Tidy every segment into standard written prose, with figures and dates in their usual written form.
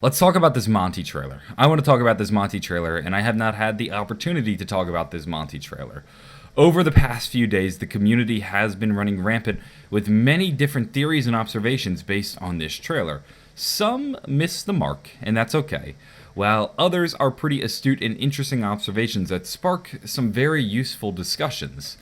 Let's talk about this Monty trailer. I want to talk about this Monty trailer, and I have not had the opportunity to talk about this Monty trailer. Over the past few days, the community has been running rampant with many different theories and observations based on this trailer. Some miss the mark, and that's okay, while others are pretty astute and interesting observations that spark some very useful discussions.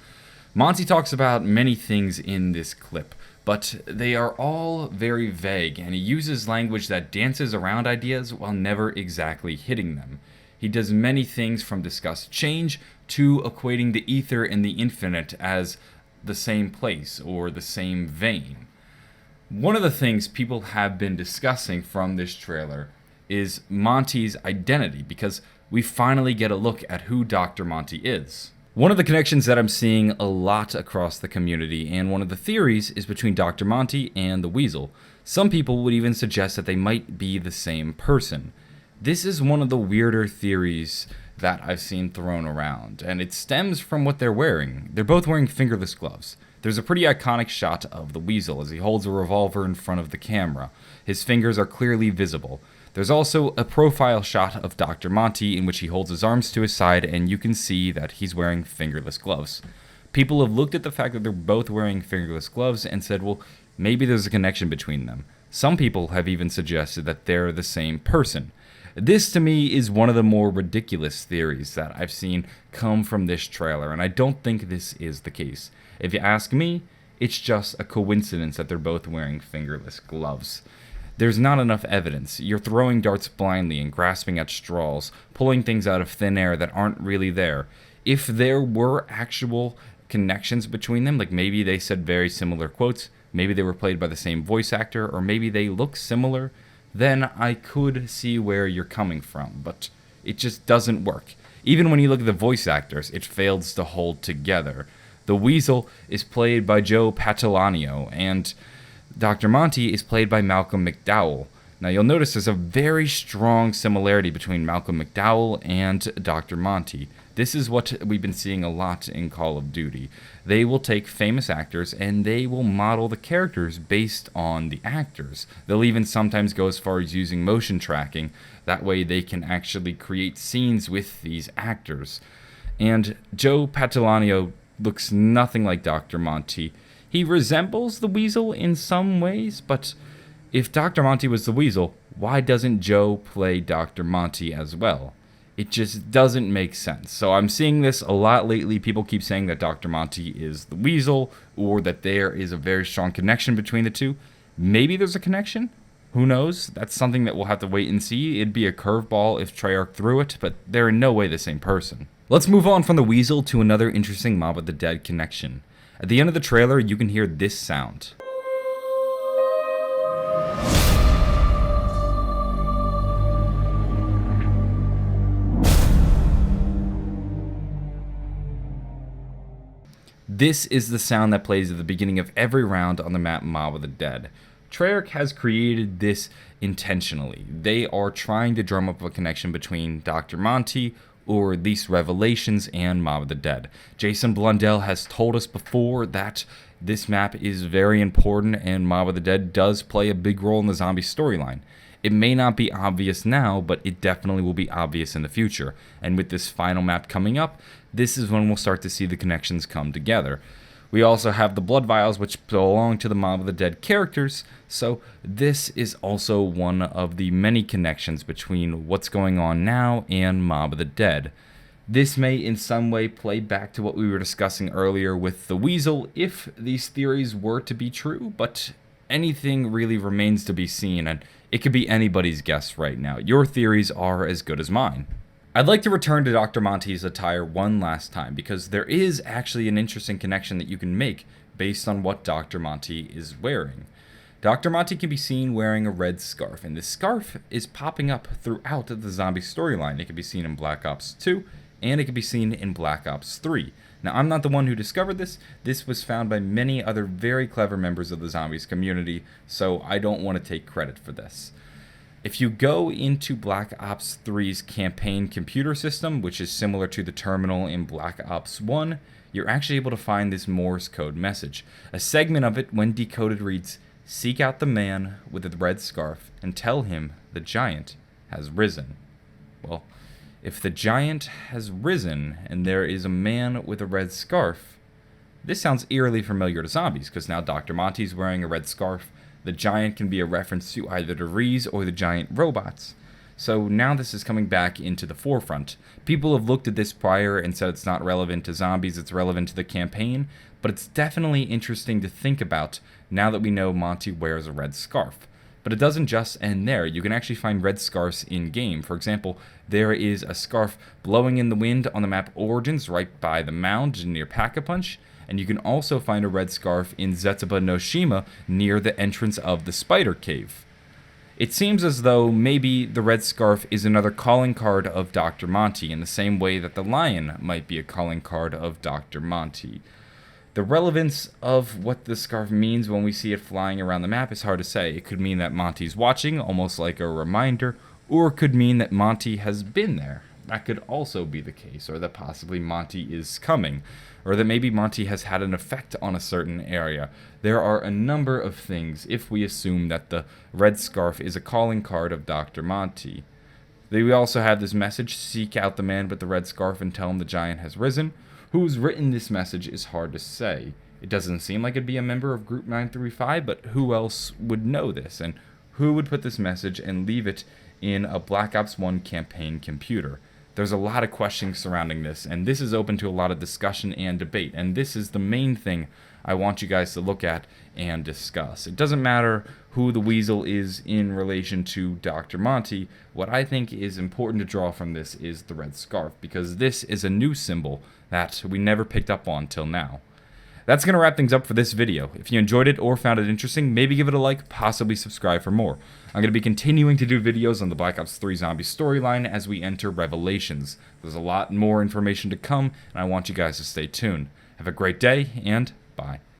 Monty talks about many things in this clip, but they are all very vague, and he uses language that dances around ideas while never exactly hitting them. He does many things from discuss change to equating the ether and the infinite as the same place or the same vein. One of the things people have been discussing from this trailer is Monty's identity, because we finally get a look at who Dr. Monty is. One of the connections that I'm seeing a lot across the community, and one of the theories, is between Dr. Monty and the Weasel. Some people would even suggest that they might be the same person. This is one of the weirder theories that I've seen thrown around, and it stems from what they're wearing. They're both wearing fingerless gloves. There's a pretty iconic shot of the Weasel as he holds a revolver in front of the camera. His fingers are clearly visible. There's also a profile shot of Dr. Monty in which he holds his arms to his side, and you can see that he's wearing fingerless gloves. People have looked at the fact that they're both wearing fingerless gloves and said, well, maybe there's a connection between them. Some people have even suggested that they're the same person. This, to me, is one of the more ridiculous theories that I've seen come from this trailer, and I don't think this is the case. If you ask me, it's just a coincidence that they're both wearing fingerless gloves. There's not enough evidence. You're throwing darts blindly and grasping at straws, pulling things out of thin air that aren't really there. If there were actual connections between them, like maybe they said very similar quotes, maybe they were played by the same voice actor, or maybe they look similar, then I could see where you're coming from, but it just doesn't work. Even when you look at the voice actors, it fails to hold together. The Weasel is played by Joe Pantoliano, and Dr. Monty is played by Malcolm McDowell. Now you'll notice there's a very strong similarity between Malcolm McDowell and Dr. Monty. This is what we've been seeing a lot in Call of Duty. They will take famous actors and they will model the characters based on the actors. They'll even sometimes go as far as using motion tracking. That way they can actually create scenes with these actors. And Joe Pantoliano looks nothing like Dr. Monty. He resembles the Weasel in some ways, but if Dr. Monty was the Weasel, why doesn't Joe play Dr. Monty as well? It just doesn't make sense. So I'm seeing this a lot lately. People keep saying that Dr. Monty is the Weasel, or that there is a very strong connection between the two. Maybe there's a connection. Who knows? That's something that we'll have to wait and see. It'd be a curveball if Treyarch threw it, but they're in no way the same person. Let's move on from the Weasel to another interesting Mob of the Dead connection. At the end of the trailer, you can hear this sound. This is the sound that plays at the beginning of every round on the map Mob of the Dead. Treyarch has created this intentionally. They are trying to drum up a connection between Dr. Monty, or at least Revelations, and Mob of the Dead. Jason Blundell has told us before that this map is very important and Mob of the Dead does play a big role in the zombie storyline. It may not be obvious now, but it definitely will be obvious in the future. And with this final map coming up, this is when we'll start to see the connections come together. We also have the blood vials, which belong to the Mob of the Dead characters, so this is also one of the many connections between what's going on now and Mob of the Dead. This may in some way play back to what we were discussing earlier with the Weasel if these theories were to be true, but anything really remains to be seen, and it could be anybody's guess right now. Your theories are as good as mine. I'd like to return to Dr. Monty's attire one last time, because there is actually an interesting connection that you can make based on what Dr. Monty is wearing. Dr. Monty can be seen wearing a red scarf, and this scarf is popping up throughout the zombie storyline. It can be seen in Black Ops 2, and it can be seen in Black Ops 3. Now, I'm not the one who discovered this. This was found by many other very clever members of the zombies community, so I don't want to take credit for this. If you go into Black Ops 3's campaign computer system, which is similar to the terminal in Black Ops 1, you're actually able to find this Morse code message. A segment of it, when decoded, reads, seek out the man with the red scarf and tell him the giant has risen. Well, if the giant has risen and there is a man with a red scarf, this sounds eerily familiar to zombies, because now Dr. Monty's wearing a red scarf. The giant can be a reference to either the Rees or the giant robots. So now this is coming back into the forefront. People have looked at this prior and said it's not relevant to zombies, it's relevant to the campaign, but it's definitely interesting to think about now that we know Monty wears a red scarf. But it doesn't just end there. You can actually find red scarves in-game. For example, there is a scarf blowing in the wind on the map Origins right by the mound near Pack-a-Punch, and you can also find a red scarf in Zetsuba no Shima near the entrance of the Spider Cave. It seems as though maybe the red scarf is another calling card of Dr. Monty, in the same way that the lion might be a calling card of Dr. Monty. The relevance of what the scarf means when we see it flying around the map is hard to say. It could mean that Monty's watching, almost like a reminder, or it could mean that Monty has been there. That could also be the case, or that possibly Monty is coming, or that maybe Monty has had an effect on a certain area. There are a number of things if we assume that the red scarf is a calling card of Dr. Monty. We also have this message, seek out the man with the red scarf and tell him the giant has risen. Who's written this message is hard to say. It doesn't seem like it'd be a member of Group 935, but who else would know this? And who would put this message and leave it in a Black Ops 1 campaign computer? There's a lot of questions surrounding this, and this is open to a lot of discussion and debate, and this is the main thing I want you guys to look at and discuss. It doesn't matter who the Weasel is in relation to Dr. Monty. What I think is important to draw from this is the red scarf, because this is a new symbol that we never picked up on till now. That's going to wrap things up for this video. If you enjoyed it or found it interesting, maybe give it a like, possibly subscribe for more. I'm going to be continuing to do videos on the Black Ops 3 zombie storyline as we enter Revelations. There's a lot more information to come, and I want you guys to stay tuned. Have a great day, and bye.